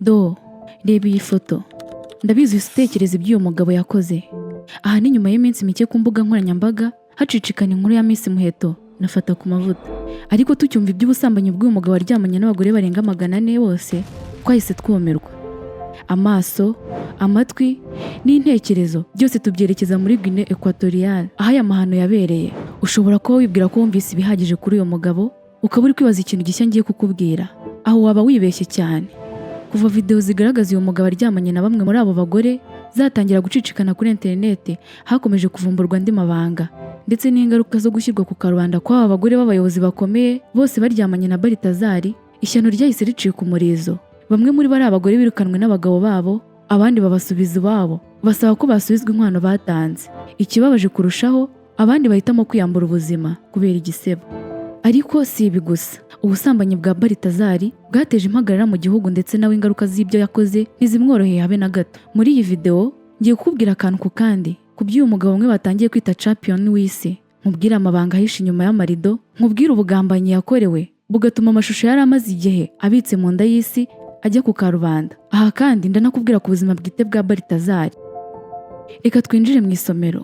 reba iyi foto. Ndabizi utekereza iby'uyu mugabo yakoze. Aha ni nyuma y'iminsi mike ku mbuga nkoranyambaga hacicikana inkuru ya Miss Muheto nafata ku mavuta. Ariko tucyumva iby'ubusambanyi bw'uyu mugabo waryamanye n'abagore barenga 400 bose, twahise twumirwa. Amaso, amatwi n'intekerezo byose tubyerekeza muri Guinée Equatoriale aho aya mahano yabereye. Ushobora kuba wibwira ko wumvise ibihagije kuri uyu mugabo, ukaba uri kwibaza ikintu gishya ngiye kukubwira. Aho waba wibeshye cyane. Kuva video zigaragaza uyu mugabo aryamanye na bamwe muri abo bagore zatangira gucicikana kuri interinete, hakomeje kuvumburwa andi mabanga ndetse n'ingaruka zo gushyirwa ku karubanda kw'aba bagore b'abayobozi bakomeye bose baryamanye na Balthazar. Ishyano ryahise ricika umurizo. Bamwe muri bari abagore birukanwe n'abagabo babo, abandi babasubiza iwabo basaba ko basubizwa inkwano batanze. Ikibabaje kurushaho, abandi bahitamo kwiyambura ubuzima kubera igisebo. Ariko si ibi gusa. Ubusambanyi bwa Balthazar bwateje impagarara mu gihugu ndetse nawe ingaruka z'ibyo yakoze ntizimworoheye habe na gato. Muri iyi video ngiye kukubwira akantu ku kandi ku by'uyu mugabo umwe batangiye kwita champion w'isi. Nkubwire amabanga ahishe inyuma y'amarido, nkubwire ubugambanyi yakorewe bugatuma amashusho yari amaze igihe abitse mu nda y'isi ajya ku karubanda. Aha kandi ndanakubwira ku buzima bwite bwa Balthazar. Reka twinjire mu isomero.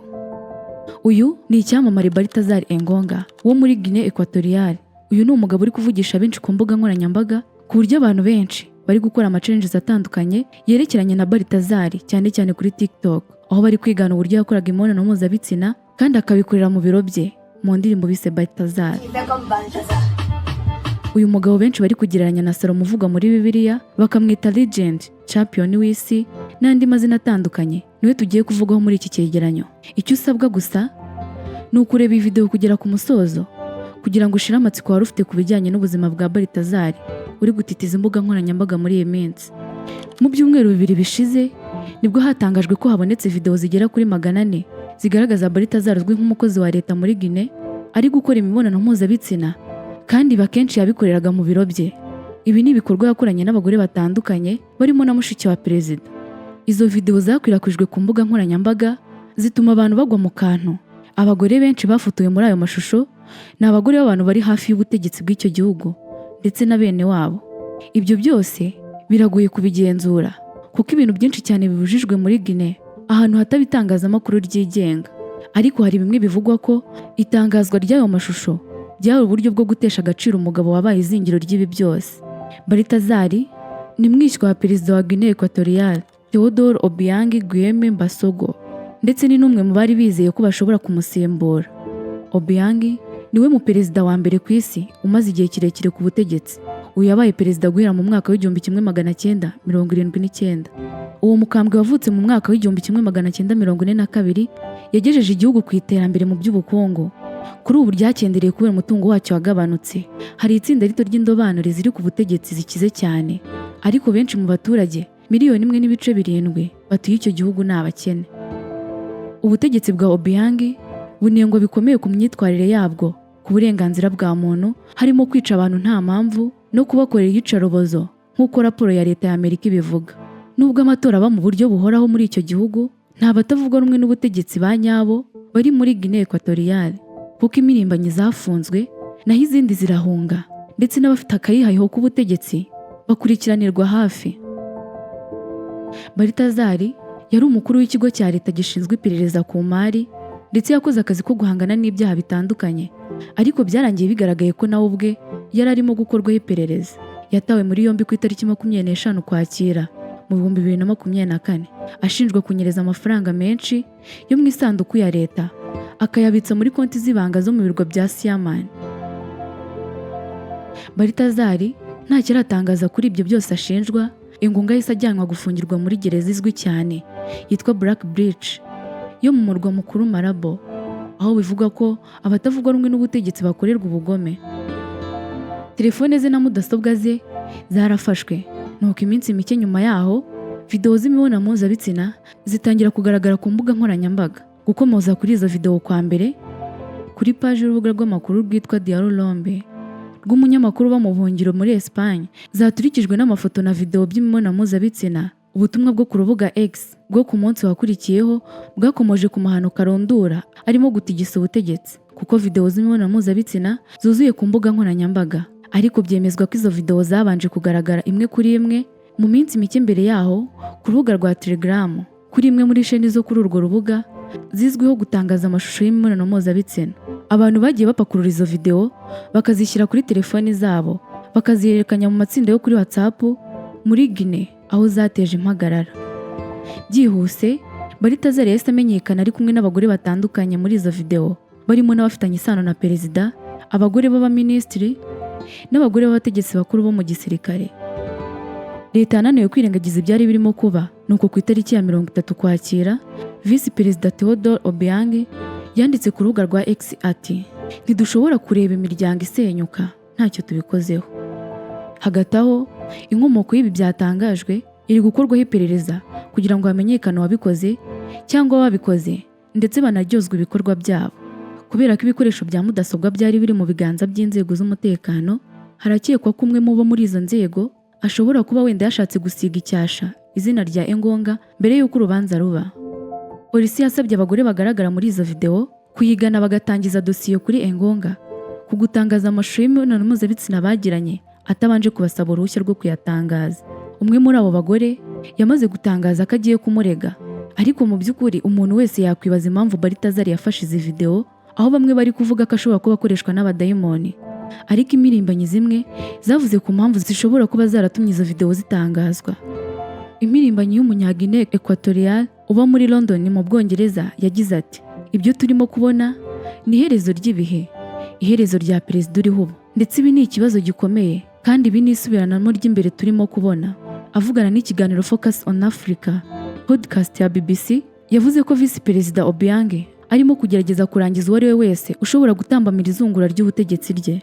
Uyu ni icyamamare Balthazar Engonga wo muri Guinée Equatoriale. Uyu ni umugabo uri kuvugisha benshi ku mbuga nkoranyambaga ku buryo abantu benshi bari gukora ama-challenges atandukanye yerekeranye na Balthazar, cyane cyane kuri TikTok, aho bari kwigana uburyo yakoraga imibonano mpuzabitsina kandi akabikorera mu biro bye mu ndirimbo bise Balthazar. Uyu mugabo benshi bari kugereranya na Salomo uvuga muri Bibiliya, bakamwita legend, champion w'isi n'andi mazina atandukanye. Niwe tugiye kuvugaho muri iki cyegeranyo. Icyo usabwa gusa ni ukureba iyi video kugera ku musozo kugira ngo ushire amatsiko wari ufite ku bijyanye n'ubuzima bwa Balthazar uri gutitiza imbuga nkoranyambaga muri iyi minsi. Mu byumweru 2 bishize nibwo hatangajwe ko habonetse video zigera kuri 400 zigaragaza Balthazar uzwi nk'umukozi wa leta muri Guinée ari gukora imibonano mpuzabitsina kandi bakenshi yabikoreraga mu biro bye. Ibi ni ibikorwa yakoranye n'abagore batandukanye barimo na mushiki wa perezida. Izo video zakwirakwijwe ku mbuga nkoranyambaga zituma abantu bagwa mu kantu. Abagore benshi bafotoye muri ayo mashusho ni abagore b'abantu bari hafi y'ubutegetsi bw'icyo gihugu ndetse na bene wabo. Ibyo byose biragoye kubigenzura kuko ibintu byinshi cyane bibujijwe muri Guinée, ahantu hataba itangazamakuru ryigenga. Ariko hari bimwe bivugwa ko itangazwa ry'ayo mashusho byari uburyo bwo gutesha agaciro umugabo wabaye izingiro ry'ibi byose. Balthazar ni mwishywa wa perezida wa Guinée Equatoriale Théodore Obiang Nguema Mbasogo ndetse ni n'umwe mu bari bizeye ko bashobora kumusimbura. Obiang niwe mu perezida wa mbere ku isi umaze igihe kirekire ku butegetsi. Uyu yabaye perezida guhera mu mwaka w'1979. Uwo mukambwe wavutse mu mwaka w'1942 yagejeje igihugu ku iterambere mu by'ubukungu. Kuri ubu ryakendereye kubera umutungo wacyo wagabanutse. Hari itsinda rito ry'indobanure ziri ku butegetsi zikize cyane, ariko benshi mu baturage 1.7 batuye icyo gihugu ni abakene. Ubutegetsi bwa Obiang bunengwa bikomeye ku myitwarire yabwo ku burenganzira bwa muntu, harimo kwica abantu nta mpamvu no kubakorera iyicarubozo nk'uko raporo ya leta ya Amerika ibivuga. Nubwo amatora aba mu buryo buhoraho muri icyo gihugu, nta batavuga rumwe n'ubutegetsi ba nyabo bari muri Guinée Equatoriale kuko imirimbanyi zafunzwe naho izindi zirahunga ndetse n'abafite akayihayeho k'ubutegetsi bakurikiranirwa hafi. Balthazar yari umukuru w'ikigo cya leta gishinzwe iperereza ku mari ndetse yakoze akazi ko guhangana n'ibyaha bitandukanye, ariko byarangiye bigaragaye ko nawe ubwe yari arimo gukorwaho iperereza. Yatawe muri yombi ku itariki 25 Ukwakira mu 2024 ashinjwa kunyereza amafaranga menshi yo mu isanduku ya leta akayabitsa muri konti z'ibanga zo mu birwa bya Siaman. Balthazar ntacyo aratangaza kuri ibyo byose ashinjwa. Engonga yahise ajyanwa gufungirwa muri gereza izwi cyane yitwa Black Beach yo mu murwa mukuru Malabo, aho bivuga ko abatavuga rumwe n'ubutegetsi bakorerwa ubugome. Telefone ze na mudasobwa ze zarafashwe, nuko iminsi mike nyuma yaho video z'imibonano mpuzabitsina zitangira kugaragara ku mbuga nkoranyambaga. Gukomoza kuri izo video kwa mbere kuri page y'urubuga rw'amakuru rwitwa Diario Lombe rw'umunyamakuru uba mu buhungiro muri Espagne, zaturikijwe n'amafoto na video by'imibonano mpuzabitsina. Ubutumwa bwo ku rubuga X bwo ku munsi wakurikiyeho bwakomoje ku mahano karondura arimo gutigisa ubutegetsi kuko video z'imibonano mpuzabitsina zuzuye ku mbuga nkoranyambaga, ariko byemezwa ko izo video zabanje kugaragara imwe kuri imwe Mu minsi mike mbere yaho ku rubuga rwa Telegram, kuri imwe muri sheni zo kuri urwo rubuga zizwiho gutangaza amashusho y'imibonano mpuzabitsina, abantu bagiye bapakurura izo video bakazishyira kuri telefoni zabo bakazihererekanya mu matsinda yo kuri WhatsApp muri Guinea, aho zateje impagarara. Byihuse Balthazar yahise amenyekana ari kumwe n'abagore batandukanye muri izo video, barimo n'abafitanye isano na perezida, abagore b'abaminisitiri n'abagore b'abategetsi bakuru bo mu gisirikare. Leta yananiwe kwirengagiza ibyari birimo kuba, nuko ku itariki ya 30 Ukwakira, Visi Perezida Theodore Obiang yanditse ku rubuga rwa X ati ntidushobora kureba imiryango isenyuka ntacyo tubikozeho. Hagati aho inkomoko y'ibi byatangajwe iri gukorwaho iperereza kugira ngo hamenyekane uwabikoze cyangwa ababikoze ndetse banaryozwe ibikorwa byabo. Kubera ko ibikoresho bya mudasobwa byari biri mu biganza by'inzego z'umutekano, harakekwa ko umwe mu bo muri izo nzego ashobora kuba wenda yashatse gusiga icyasha izina rya Engonga mbere y'uko urubanza ruba. Polisi yasabye abagore bagaragara muri izo video kuyigana bagatangiza dosiye kuri Engonga ku gutangaza amashusho y'imibonano mpuzabitsina bagiranye atabanje kubasaba uruhushya rwo kuyatangaza. Umwe muri abo bagore yamaze gutangaza ko agiye kumurega, ariko mu by'ukuri umuntu wese yakwibaza impamvu Balthazar yafashe izi video, aho bamwe bari kuvuga ko ashobora kuba akoreshwa n'abadayimoni, ariko imirimbanyi zimwe zavuze ku mpamvu zishobora kuba zaratumye izo video zitangazwa. Imirimbanyi y'umunya-Guinea Equatorial uba muri London mu Bwongereza yagize ati ibyo turimo kubona ni iherezo ry'ibihe, iherezo rya perezida uriho ubu, ndetse ibi ni ikibazo gikomeye kandi ibi ni isubiranamo ry'imbere turimo kubona. Avugana n'ikiganiro Focus on Africa podcast ya BBC, yavuze ko Visi Perezida Obiang arimo kugerageza kurangiza uwo ari we wese ushobora gutambamira izungura ry'ubutegetsi rye.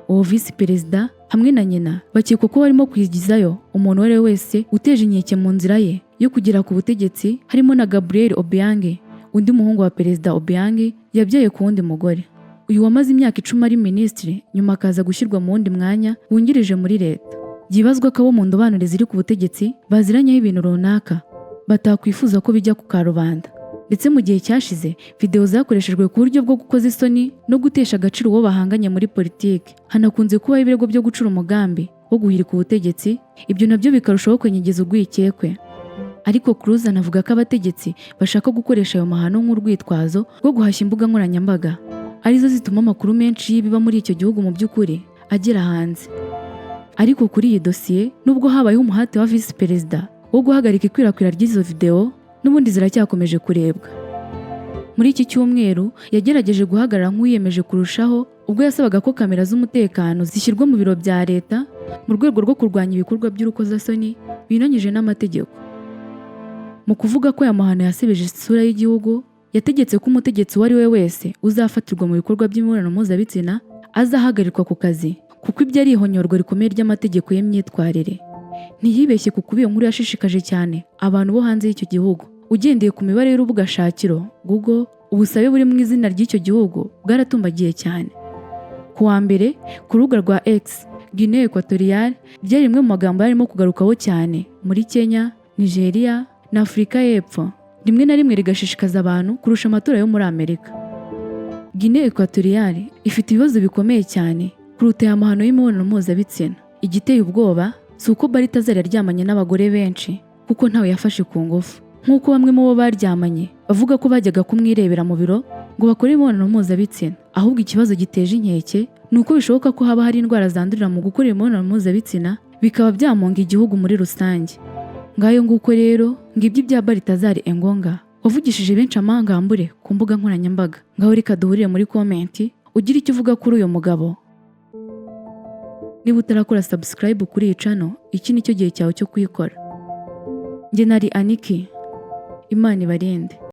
Uwo Visi Perezida hamwe na nyina bakekwa ko barimo kwigizayo umuntu uwo ari we wese uteje inkeke mu nzira ye yo kugera ku butegetsi, harimo na Gabriel Obiang, undi muhungu wa Perezida Obiang yabyaye ku wundi mugore. Uyu wamaze imyaka 10 ari minisitiri, nyuma akaza gushyirwa mu wundi mwanya wungirije muri leta. Byibazwa ko abo mu ndobanure ziri ku butegetsi baziranyeho ibintu runaka batakwifuza ko bijya ku karubanda. Ndetse mu gihe cyashize video zakoreshejwe ku buryo bwo gukoza isoni no gutesha agaciro uwo bahanganye muri politiki. Hanakunze kuba ibirego byo gucura umugambi wo guhirika ubutegetsi, ibyo nabyo bikarushaho kwenyegeza urwikekwe. Ariko Cruz anavuga ko abategetsi bashaka gukoresha ayo mahano nk'urwitwazo rwo guhashya imbuga nkoranyambaga, arizo zituma amakuru menshi y'ibiba muri icyo gihugu mu by'ukuri agera hanze. Ariko kuri iyi dosiye, nubwo habayeho umuhate wa Visi Perezida wo guhagarika ikwirakwira ry'izo video, n'ubundi ziracyakomeje kurebwa. Muri iki cyumweru yagerageje guhagarara nk'uwiyemeje kurushaho ubwo yasabaga ko kamera z'umutekano zishyirwa mu biro bya leta mu rwego rwo kurwanya ibikorwa by'urukozasoni binanyije n'amategeko. Mu kuvuga ko aya mahano yasebeje isura y'igihugu, yategetse ko umutegetsi uwo ari we wese uzafatirwa mu bikorwa by'imibonano mpuzabitsina azahagarikwa ku kazi, kuko ibyo ari ihonyorwa rikomeye ry'amategeko y'imyitwarire. Ntiyibeshye kuko iyo nkuru yashishikaje cyane abantu bo hanze y'icyo gihugu. Ugendeye ku mibare y'urubuga shakiro Google, ubusabe buri mu izina ry'icyo gihugu bwaratumbagiye cyane. Ku wa mbere ku rubuga rwa X, Guinea Equatorial byari rimwe mu magambo yarimo kugarukaho cyane muri Kenya, Nigeria na Afurika y'Epfo, rimwe na rimwe rigashishikaza abantu kurusha amatora yo muri Amerika. Guinea Equatorial ifite ibibazo bikomeye cyane kuruta aya mahano y'imibonano mpuzabitsina. Igiteye ubwoba si uko Balthazar yaryamanye n'abagore benshi kuko ntawe yafashe ku ngufu, nk'uko bamwe mu bo baryamanye bavuga ko bajyaga kumwirebera mu biro ngo bakore imibonano mpuzabitsina. Ahubwo ikibazo giteje inkeke ni uko bishoboka ko haba hari indwara zandurira mu gukora imibonano mpuzabitsina, bikaba byamunga igihugu muri rusange. Ngayo nguko rero ngibyo ibya Balthazar Engonga wavugishije benshi amangambure ku mbuga nkoranyambaga. Ngaho reka duhurire muri komenti ugira icyo uvuga kuri uyu mugabo. Niba utarakora subscribe kuri iyi channel, iki nicyo gihe cyawe cyo kuyikora. Njye nari Aniki, Imana ibarinde.